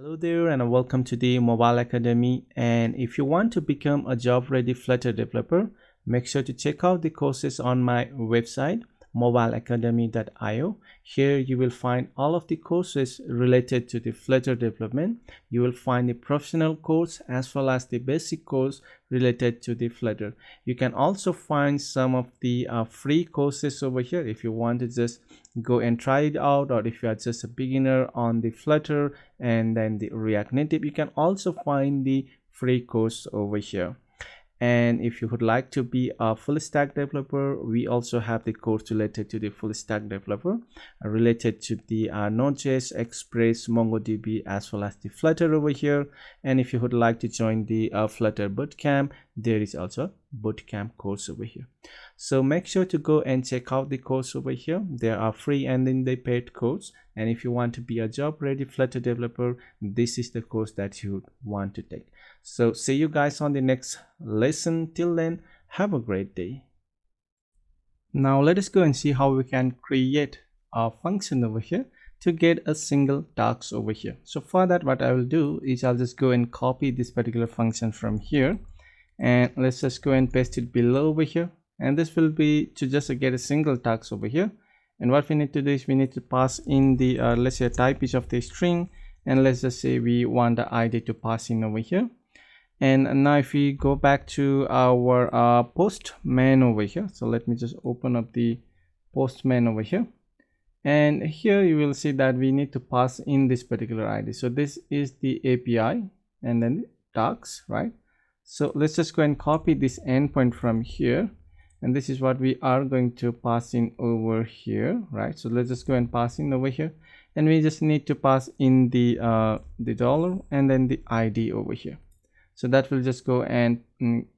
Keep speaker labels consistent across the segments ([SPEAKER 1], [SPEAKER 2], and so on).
[SPEAKER 1] Hello there and welcome to the Mobile Academy. And if you want to become a job ready Flutter developer, make sure to check out the courses on my website mobileacademy.io. Here you will find all of the courses related to the Flutter development. You will find the professional course as well as the basic course related to the Flutter. You can also find some of the free courses over here if you want to just go and try it out, or if you are just a beginner on the Flutter and then the React Native, you can also find the free course over here. And if you would like to be a full stack developer, we also have the course related to the full stack developer, related to the Node.js, Express, MongoDB, as well as the Flutter over here. And if you would like to join the Flutter bootcamp, there is also a bootcamp course over here. So make sure to go and check out the course over here. There are free and then the paid course. And if you want to be a job ready Flutter developer, this is the course that you want to take. So see you guys on the next lesson. Till then, have a great day. Now let us go and see how we can create a function over here to get a single task over here. So for that, what I will do is I'll just go and copy this particular function from here, and let's just go and paste it below over here. And this will be to just get a single task over here. And what we need to do is we need to pass in the let's say type is of the string, and let's just say we want the ID to pass in over here. And now if we go back to our postman over here, so let me just open up the postman over here, and here you will see that we need to pass in this particular ID. So this is the API and then the tags, right? So let's just go and copy this endpoint from here, and this is what we are going to pass in over here, right? So let's just go and pass in over here, and we just need to pass in the dollar and then the ID over here. So that will just go and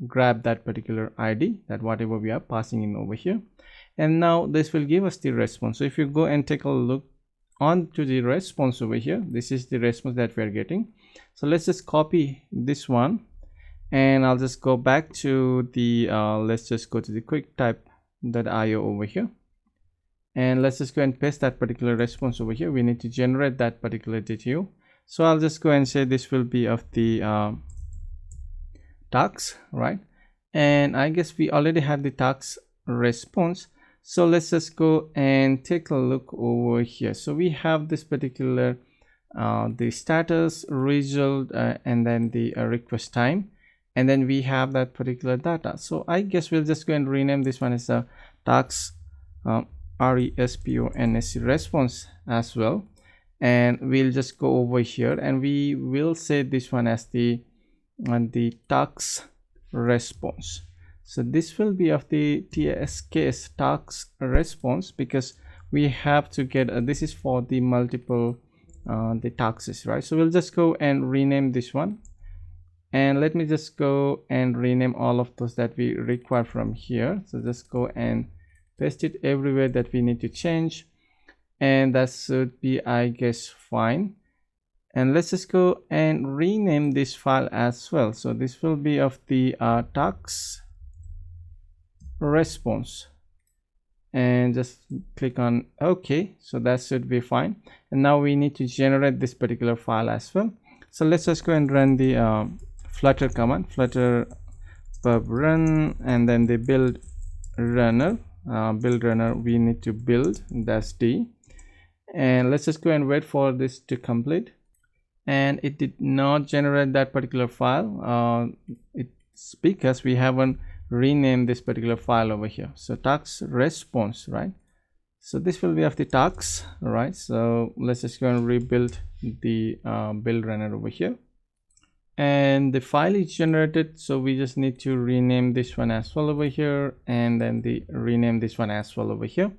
[SPEAKER 1] grab that particular ID, that whatever we are passing in over here. And now this will give us the response. So if you go and take a look onto the response over here, this is the response that we are getting. So let's just copy this one, and I'll just go back to the let's just go to the QuickType.io over here, and let's just go and paste that particular response over here. We need to generate that particular detail. So I'll just go and say this will be of the tags, right? And I guess we already have the tags response. So let's just go and take a look over here. So we have this particular the status, result, and then the request time, and then we have that particular data. So I guess we'll just go and rename this one as a tags response as well, and we'll just go over here and we will say this one as the tags response. So this will be of the TSKS tags response, because we have to get this is for the multiple the taxes, right? So we'll just go and rename this one, and let me just go and rename all of those that we require from here. So just go and paste it everywhere that we need to change, and that should be, I guess, fine. And let's just go and rename this file as well. So this will be of the tags response, and just click on OK. So that should be fine. And now we need to generate this particular file as well. So let's just go and run the Flutter command, flutter pub run, and then the build runner. We need to build, that's D. And let's just go and wait for this to complete. And it did not generate that particular file. It's because we haven't renamed this particular file over here. So tags response, right? So this will be of the tags, right? So let's just go and rebuild the build runner over here, and the file is generated. So we just need to rename this one as well over here, and then rename this one as well over here,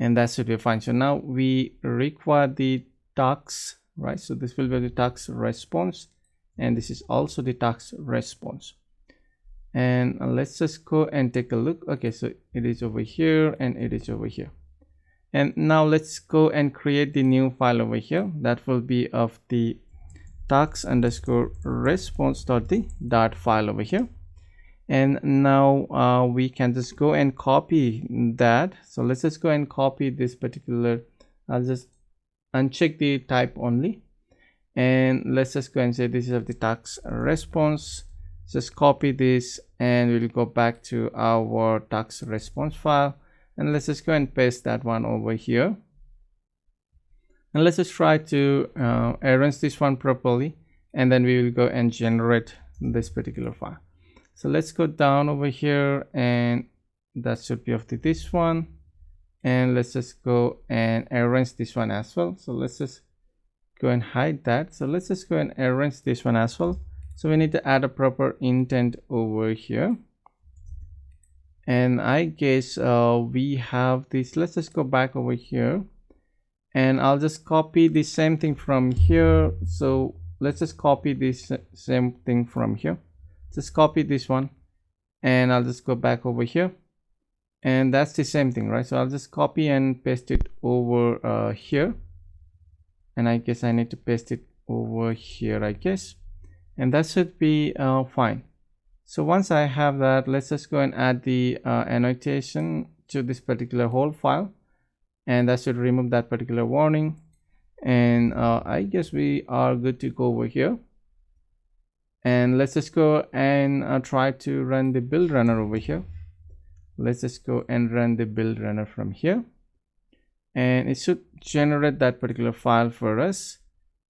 [SPEAKER 1] and that should be fine. So now we require the tags, right? So this will be the tags response, and this is also the tags response. And let's just go and take a look. Okay, so it is over here and it is over here. And now let's go and create the new file over here. That will be of the tags underscore response.the file over here. And now we can just go and copy that. So let's just go and copy this particular, I'll just uncheck the type only, and let's just go and say this is of the task response. Just copy this and we'll go back to our task response file, and let's just go and paste that one over here. And let's just try to arrange this one properly, and then we will go and generate this particular file. So let's go down over here, and that should be of this one, and let's just go and arrange this one as well. So let's just go and hide that. So let's just go and arrange this one as well. So we need to add a proper intent over here, and I guess we have this. Let's just go back over here, and I'll just copy the same thing from here. So let's just copy this same thing from here. Just copy this one, and I'll just go back over here, and that's the same thing, right? So I'll just copy and paste it over here, and I guess I need to paste it over here, I guess, and that should be fine. So once I have that, let's just go and add the annotation to this particular whole file, and that should remove that particular warning, and I guess we are good to go over here. And let's just go and try to run the build runner over here. Let's just go and run the build runner from here, and it should generate that particular file for us,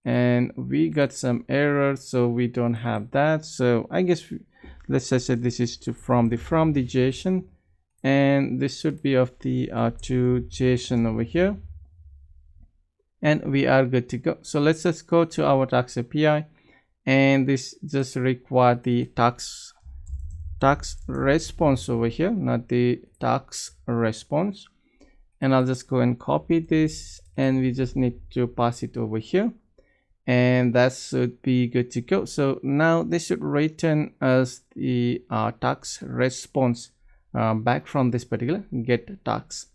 [SPEAKER 1] and we got some errors, so we don't have that. So I guess let's just say this is from the JSON, and this should be of the to JSON over here, and we are good to go. So let's just go to our task API, and this just require the task response over here, not the task response. And I'll just go and copy this, and we just need to pass it over here, and that should be good to go. So now this should return us the task response back from this particular get task,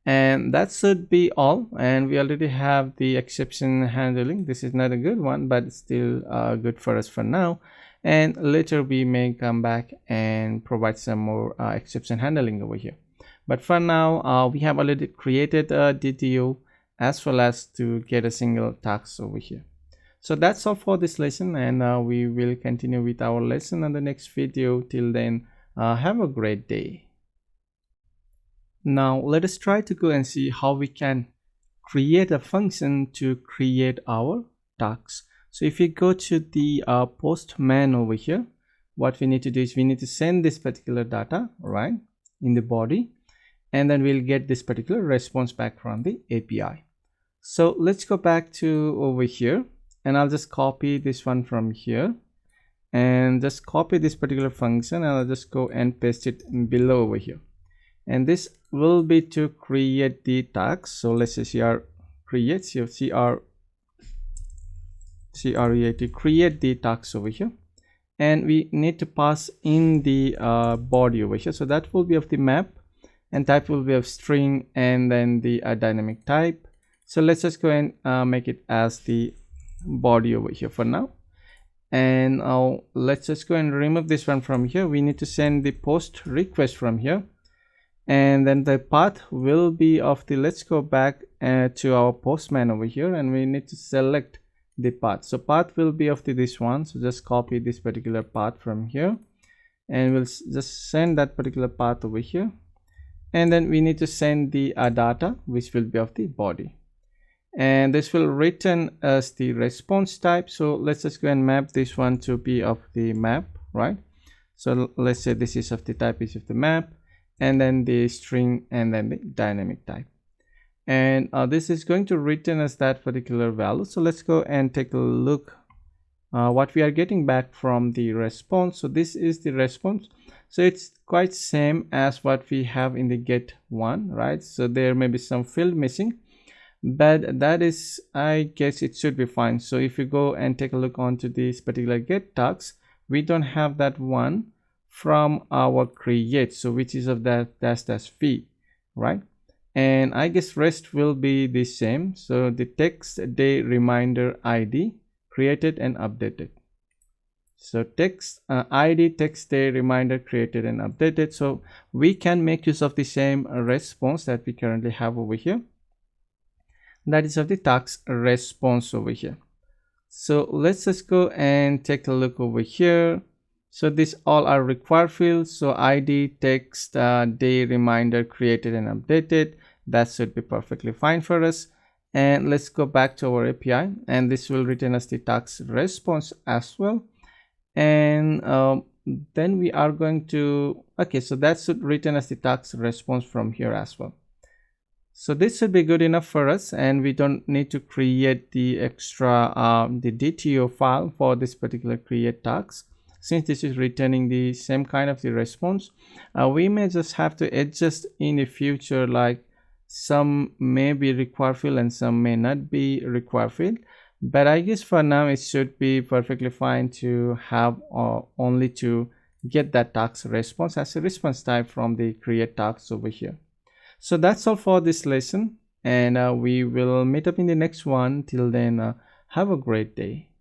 [SPEAKER 1] and that should be all. And we already have the exception handling. This is not a good one, but still good for us for now, and later we may come back and provide some more exception handling over here. But for now, we have already created a DTO as well as to get a single task over here. So that's all for this lesson, and we will continue with our lesson on the next video. Till then, have a great day. Now let us try to go and see how we can create a function to create our tasks. So if you go to the postman over here, what we need to do is we need to send this particular data right in the body, and then we'll get this particular response back from the API. So let's go back to over here, and I'll just copy this one from here, and just copy this particular function, and I'll just go and paste it below over here. And this will be to create the task. So let's say create create the task over here, and we need to pass in the body over here. So that will be of the map, and type will be of string, and then the dynamic type. So let's just go and make it as the body over here for now. And now let's just go and remove this one from here. We need to send the post request from here, and then the path will be of the, let's go back to our postman over here, and we need to select the path. So path will be of this one. So just copy this particular path from here, and we'll just send that particular path over here, and then we need to send the data, which will be of the body, and this will return as the response type. So let's just go and map this one to be of the map, right? So let's say this is of the type is of the map, and then the string, and then the dynamic type, and this is going to return as that particular value. So let's go and take a look what we are getting back from the response. So this is the response. So it's quite same as what we have in the get one, right? So there may be some field missing, but that is, I guess it should be fine. So if you go and take a look onto this particular get task, we don't have that one from our create, so which is of that dash v, right? And I guess rest will be the same. So the text day reminder ID created and updated. So text ID text day reminder created and updated. So we can make use of the same response that we currently have over here. That is of the task response over here. So let's just go and take a look over here. So these all are required fields. So ID, text, day, reminder, created and updated. That should be perfectly fine for us. And let's go back to our API, and this will return us the task response as well. And then we are going to, okay, so that should return us the task response from here as well. So this should be good enough for us, and we don't need to create the extra the DTO file for this particular create task. Since this is returning the same kind of the response, we may just have to adjust in the future, like some may be required field and some may not be required field. But I guess for now it should be perfectly fine to have only to get that task response as a response type from the create task over here. So that's all for this lesson, and we will meet up in the next one. Till then, have a great day.